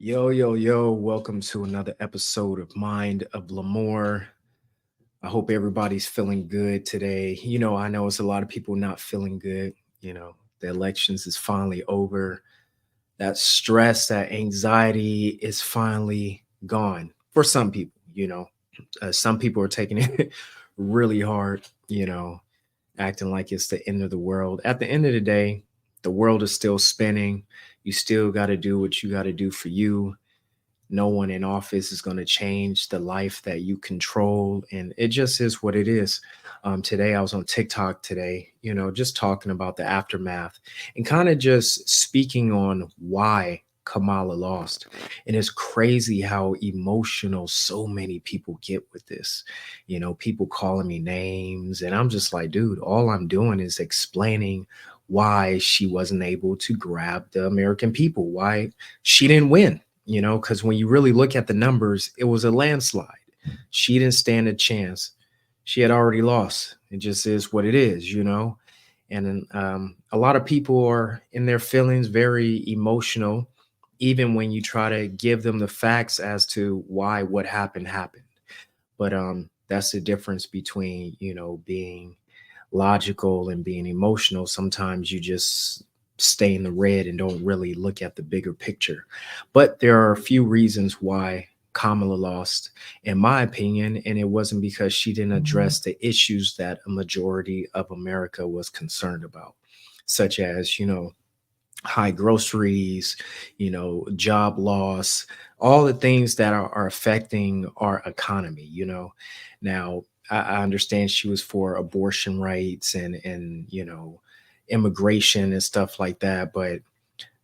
Yo, yo, yo, welcome to another episode of Mind of Lamore. I hope everybody's feeling good today. I know it's a lot of people not feeling good. The elections is finally over. That stress, that anxiety is finally gone for some people. Some people are taking it really hard, acting like it's the end of the world. At the end of the day, the world is still spinning. You still got to do what you got to do for you. No one in office is going to change the life that you control, and it just is what it is. Today I was on TikTok today, just talking about the aftermath and kind of just speaking on why Kamala lost. And it's crazy how emotional so many people get with this. People calling me names, and I'm just like, dude, all I'm doing is explaining why she wasn't able to grab the American people, why she didn't win. Because when you really look at the numbers, it was a landslide. She didn't stand a chance. She had already lost. It just is what it is. And a lot of people are in their feelings, very emotional, even when you try to give them the facts as to why what happened. But that's the difference between, being logical and being emotional. Sometimes you just stay in the red and don't really look at the bigger picture. But there are a few reasons why Kamala lost, in my opinion, and it wasn't because she didn't address the issues that a majority of America was concerned about, such as, high groceries, job loss, all the things that are affecting our economy. Now, I understand she was for abortion rights and immigration and stuff like that, but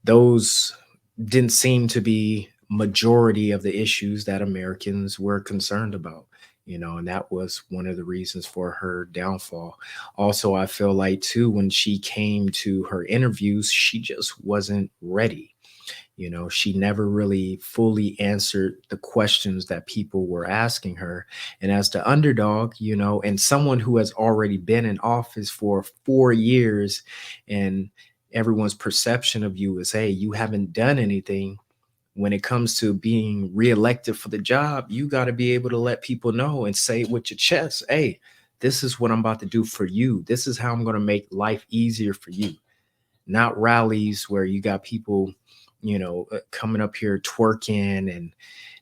those didn't seem to be majority of the issues that Americans were concerned about. And that was one of the reasons for her downfall. Also, I feel like too, when she came to her interviews, she just wasn't ready. She never really fully answered the questions that people were asking her. And as the underdog, and someone who has already been in office for 4 years, and everyone's perception of you is, hey, you haven't done anything. When it comes to being reelected for the job, you got to be able to let people know and say it with your chest, hey, this is what I'm about to do for you. This is how I'm going to make life easier for you. Not rallies where you got people, coming up here twerking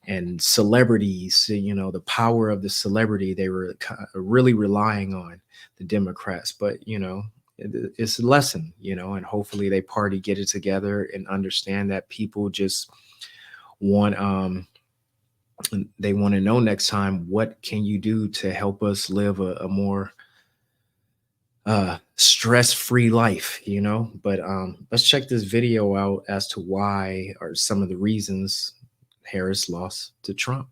and celebrities, the power of the celebrity. They were really relying on the Democrats, but it's a lesson, and hopefully they party get it together and understand that people just want they want to know next time, what can you do to help us live a more stress-free life. But let's check this video out as to why or some of the reasons Harris lost to Trump.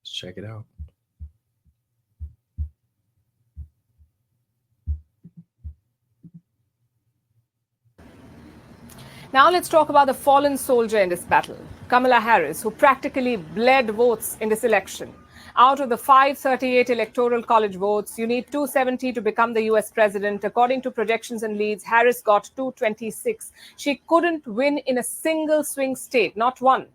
Let's check it out. Now let's talk about the fallen soldier in this battle, Kamala Harris, who practically bled votes in this election. Out of the 538 electoral college votes, you need 270 to become the US president. According to projections and leads, Harris got 226. She couldn't win in a single swing state, not one.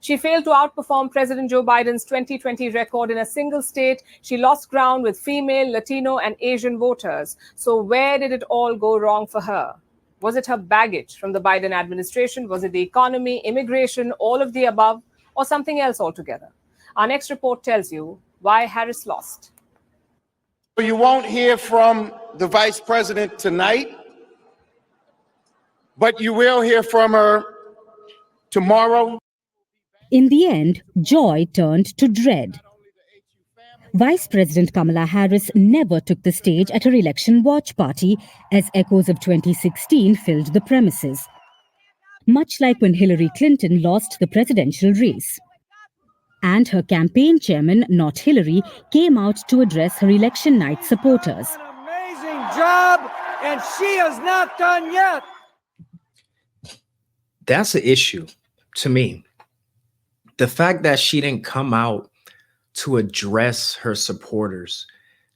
She failed to outperform President Joe Biden's 2020 record in a single state. She lost ground with female, Latino, and Asian voters. So where did it all go wrong for her? Was it her baggage from the Biden administration? Was it the economy, immigration, all of the above, or something else altogether? Our next report tells you why Harris lost. You won't hear from the vice president tonight, but you will hear from her tomorrow. In the end, joy turned to dread. Vice President Kamala Harris never took the stage at her election watch party as echoes of 2016 filled the premises, much like when Hillary Clinton lost the presidential race. And her campaign chairman, not Hillary, came out to address her election night supporters. An amazing job, and she is not done yet. That's the issue to me. The fact that she didn't come out to address her supporters,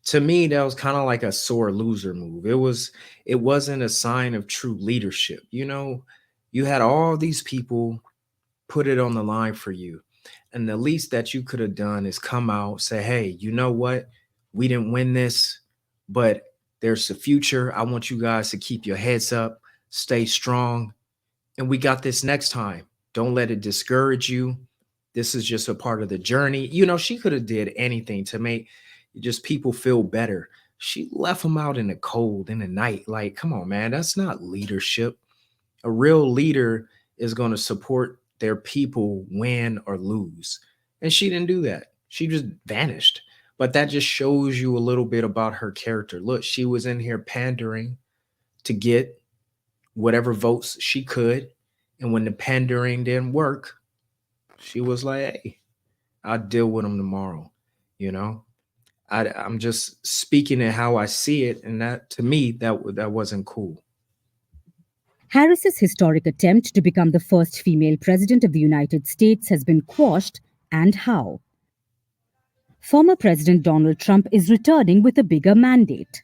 to me, that was kind of like a sore loser move. It wasn't a sign of true leadership. You had all these people put it on the line for you. And the least that you could have done is come out, say, hey, you know what? We didn't win this, but there's a future. I want you guys to keep your heads up, stay strong, and we got this next time. Don't let it discourage you. This is just a part of the journey. You know, she could have did anything to make just people feel better. She left them out in the cold in the night. Like, come on, man, that's not leadership. A real leader is going to support their people win or lose. And she didn't do that. She just vanished. But that just shows you a little bit about her character. Look, she was in here pandering to get whatever votes she could. And when the pandering didn't work, she was like, hey, I'll deal with them tomorrow. You know, I'm just speaking it how I see it. And that, to me, that wasn't cool. Harris's historic attempt to become the first female president of the United States has been quashed, and how? Former President Donald Trump is returning with a bigger mandate.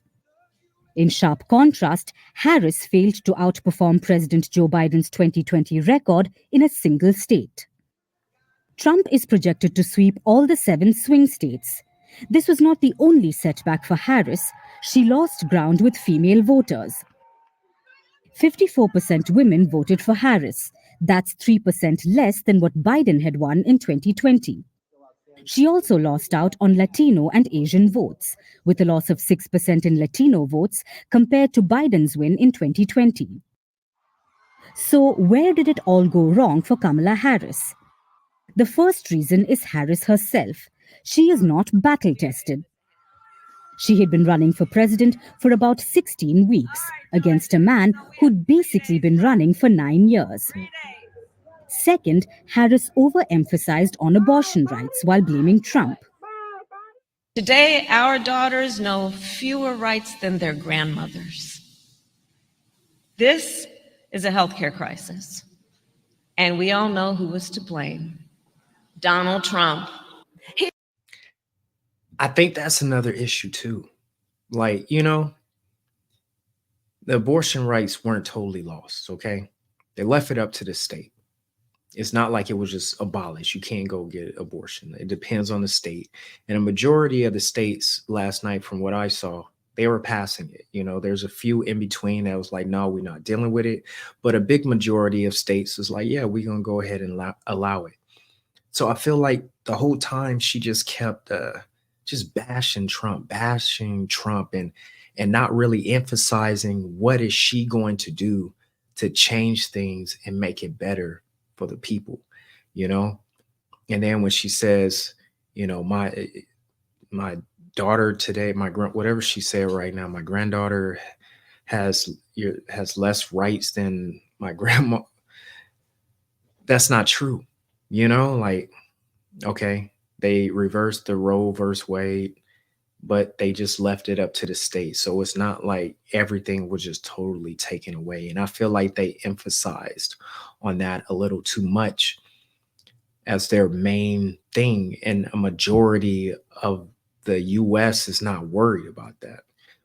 In sharp contrast, Harris failed to outperform President Joe Biden's 2020 record in a single state. Trump is projected to sweep all the 7 swing states. This was not the only setback for Harris. She lost ground with female voters. 54% women voted for Harris. That's 3% less than what Biden had won in 2020. She also lost out on Latino and Asian votes, with a loss of 6% in Latino votes compared to Biden's win in 2020. So, where did it all go wrong for Kamala Harris? The first reason is Harris herself. She is not battle-tested. She had been running for president for about 16 weeks against a man who'd basically been running for 9 years. Second, Harris overemphasized on abortion rights while blaming Trump. Today, our daughters know fewer rights than their grandmothers. This is a healthcare crisis, and we all know who was to blame. Donald Trump. I think that's another issue too. Like, you know, the abortion rights weren't totally lost, okay? They left it up to the state. It's not like it was just abolished. You can't go get abortion. It depends on the state. And a majority of the states last night, from what I saw, they were passing it. You know, there's a few in between that was like, no, we're not dealing with it. But a big majority of states is like, yeah, we're going to go ahead and allow it. So I feel like the whole time she just kept just bashing Trump, and not really emphasizing what is she going to do to change things and make it better for the people, you know? And then when she says, you know, my daughter today, whatever she said right now, my granddaughter has less rights than my grandma. That's not true. You know, like, okay, they reversed the Roe versus Wade, but they just left it up to the state. So it's not like everything was just totally taken away. And I feel like they emphasized on that a little too much as their main thing. And a majority of the US is not worried about that.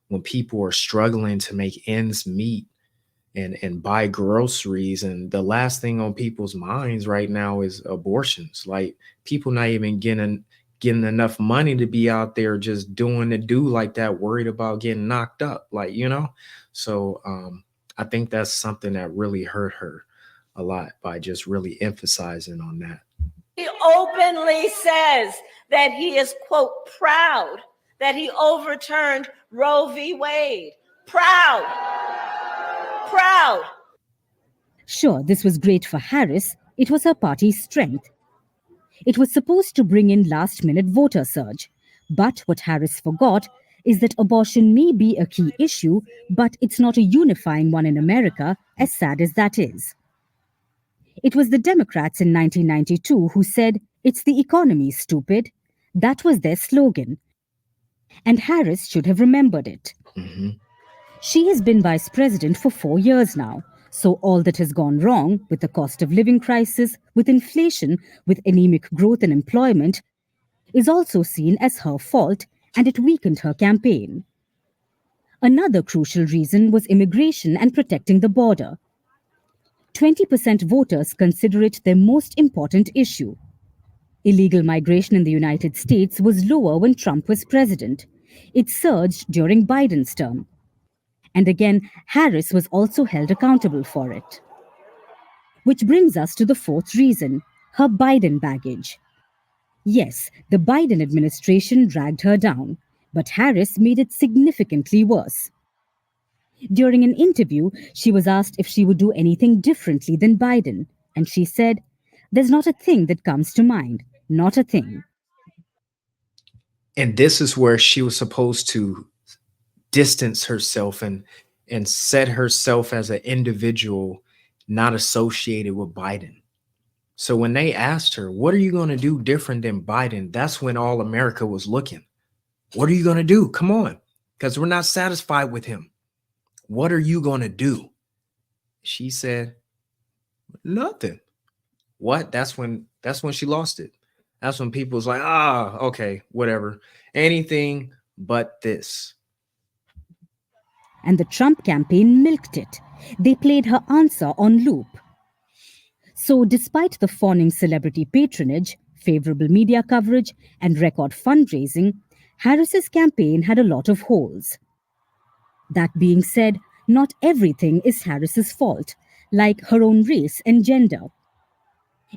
When people are struggling to make ends meet and buy groceries, and the last thing on people's minds right now is abortions. Like, people not even getting enough money to be out there just doing the do like that, worried about getting knocked up, like, you know? So I think that's something that really hurt her a lot, by just really emphasizing on that. He openly says that he is, quote, proud that he overturned Roe v. Wade. Proud. Sure, this was great for Harris. It was her party's strength. It was supposed to bring in last-minute voter surge. But what Harris forgot is that abortion may be a key issue, but it's not a unifying one in America, as sad as that is. It was the Democrats in 1992 who said, "It's the economy, stupid." That was their slogan. And Harris should have remembered it. Mm-hmm. She has been vice president for 4 years now. So all that has gone wrong with the cost of living crisis, with inflation, with anemic growth and employment, is also seen as her fault, and it weakened her campaign. Another crucial reason was immigration and protecting the border. 20% voters consider it their most important issue. Illegal migration in the United States was lower when Trump was president. It surged during Biden's term. And again, Harris was also held accountable for it. Which brings us to the fourth reason, her Biden baggage. Yes, the Biden administration dragged her down, but Harris made it significantly worse. During an interview, she was asked if she would do anything differently than Biden, and she said, "There's not a thing that comes to mind, not a thing." And this is where she was supposed to distance herself and set herself as an individual not associated with Biden. So when they asked her, what are you going to do different than Biden? That's when all America was looking. What are you going to do? Come on, because we're not satisfied with him. What are you going to do? She said, nothing. What? That's when she lost it. That's when people was like, okay, whatever. Anything but this. And the Trump campaign milked it. They played her answer on loop. So despite the fawning celebrity patronage, favorable media coverage, and record fundraising, Harris's campaign had a lot of holes. That being said, not everything is Harris's fault, like her own race and gender.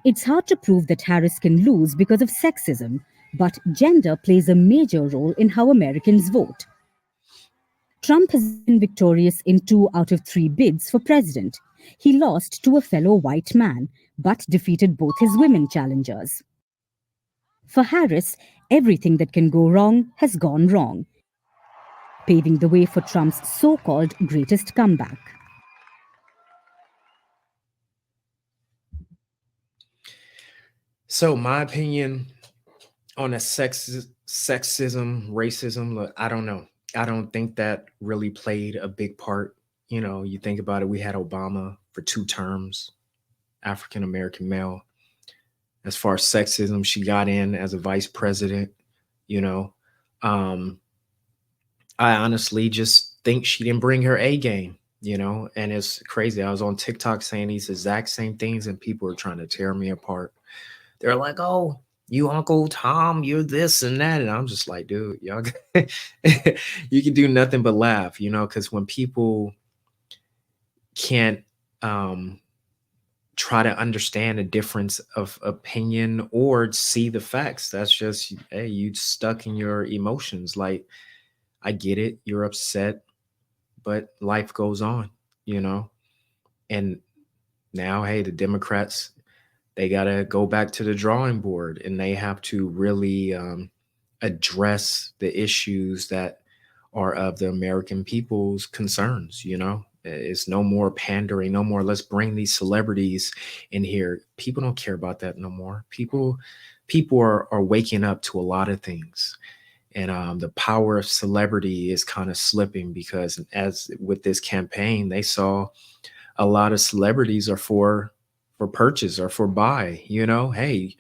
It's hard to prove that Harris can lose because of sexism, but gender plays a major role in how Americans vote. Trump has been victorious in 2 out of 3 bids for president. He lost to a fellow white man, but defeated both his women challengers. For Harris, everything that can go wrong has gone wrong, paving the way for Trump's so-called greatest comeback. So my opinion on a sexism, racism, look, I don't know. I don't think that really played a big part. You know, you think about it, we had Obama for 2 terms, African-American male. As far as sexism, she got in as a vice president, you know. I honestly just think she didn't bring her A game, you know, and it's crazy. I was on TikTok saying these exact same things and people are trying to tear me apart. They're like, oh, you Uncle Tom, you're this and that. And I'm just like, dude, y'all, you can do nothing but laugh, you know, because when people can't try to understand a difference of opinion or see the facts, that's just, hey, you stuck in your emotions. Like, I get it, you're upset, but life goes on, you know. And now, hey, the Democrats, they got to go back to the drawing board and they have to really address the issues that are of the American people's concerns, you know. It's no more pandering, no more let's bring these celebrities in here. People don't care about that no more. People are waking up to a lot of things. And the power of celebrity is kind of slipping because as with this campaign, they saw a lot of celebrities are for purchase or for buy, you know. Hey,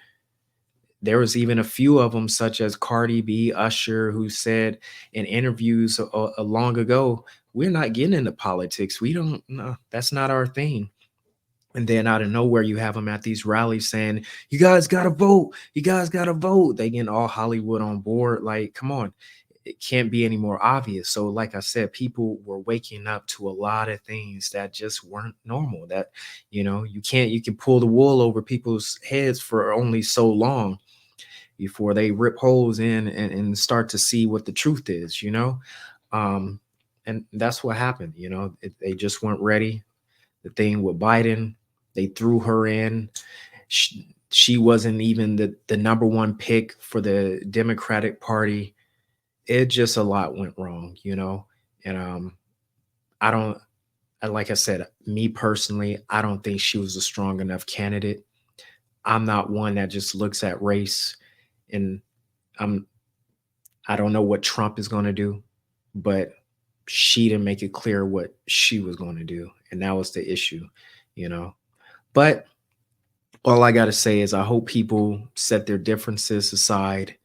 there was even a few of them such as Cardi B, Usher, who said in interviews long ago, we're not getting into politics. We don't, no, that's not our thing. And then out of nowhere, you have them at these rallies saying, you guys got to vote. You guys got to vote. They getting all Hollywood on board. Like, come on. It can't be any more obvious. So like I said, people were waking up to a lot of things that just weren't normal. That, you know, you can pull the wool over people's heads for only so long before they rip holes in and start to see what the truth is, you know. And that's what happened. You know, they just weren't ready. The thing with Biden, they threw her in. She wasn't even the number 1 pick for the Democratic Party. It just a lot went wrong, you know. And like I said, me personally, I don't think she was a strong enough candidate. I'm not one that just looks at race, and I don't know what Trump is going to do, but she didn't make it clear what she was going to do. And that was the issue, you know. But all I got to say is I hope people set their differences aside,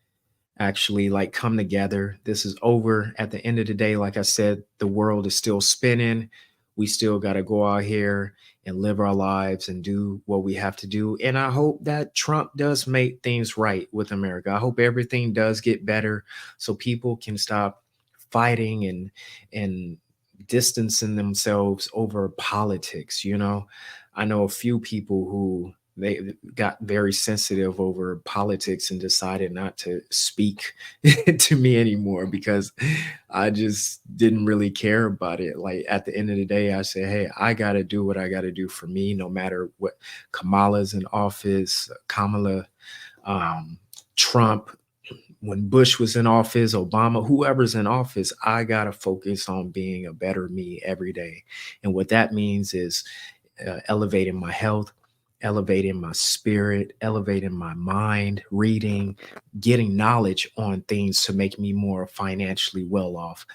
actually like come together. This is over. At the end of the day, like I said, the world is still spinning. we still got to go out here and live our lives and do what we have to do. And I hope that Trump does make things right with America. I hope everything does get better so people can stop fighting and distancing themselves over politics. I know a few people who they got very sensitive over politics and decided not to speak to me anymore because I just didn't really care about it. Like at the end of the day, I said, hey, I got to do what I got to do for me, no matter what Kamala's in office, Kamala, Trump, when Bush was in office, Obama, whoever's in office, I got to focus on being a better me every day. And what that means is elevating my health, elevating my spirit, elevating my mind, reading, getting knowledge on things to make me more financially well off.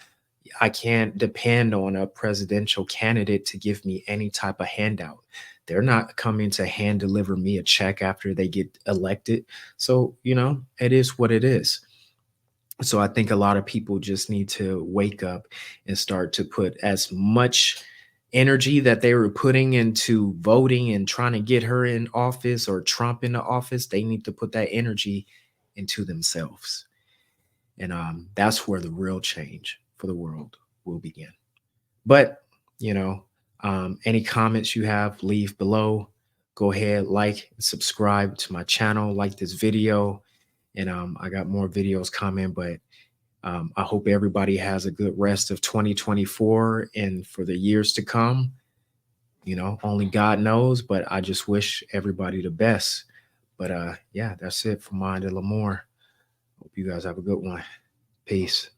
I can't depend on a presidential candidate to give me any type of handout. They're not coming to hand deliver me a check after they get elected. So, it is what it is. So I think a lot of people just need to wake up and start to put as much energy that they were putting into voting and trying to get her in office or Trump into office. They need to put that energy into themselves. And that's where the real change for the world will begin. But, any comments you have, leave below. Go ahead, like and subscribe to my channel, like this video. And I got more videos coming, but I hope everybody has a good rest of 2024 and for the years to come. Only God knows, but I just wish everybody the best. But yeah, that's it for Mind of Lamore. Hope you guys have a good one. Peace.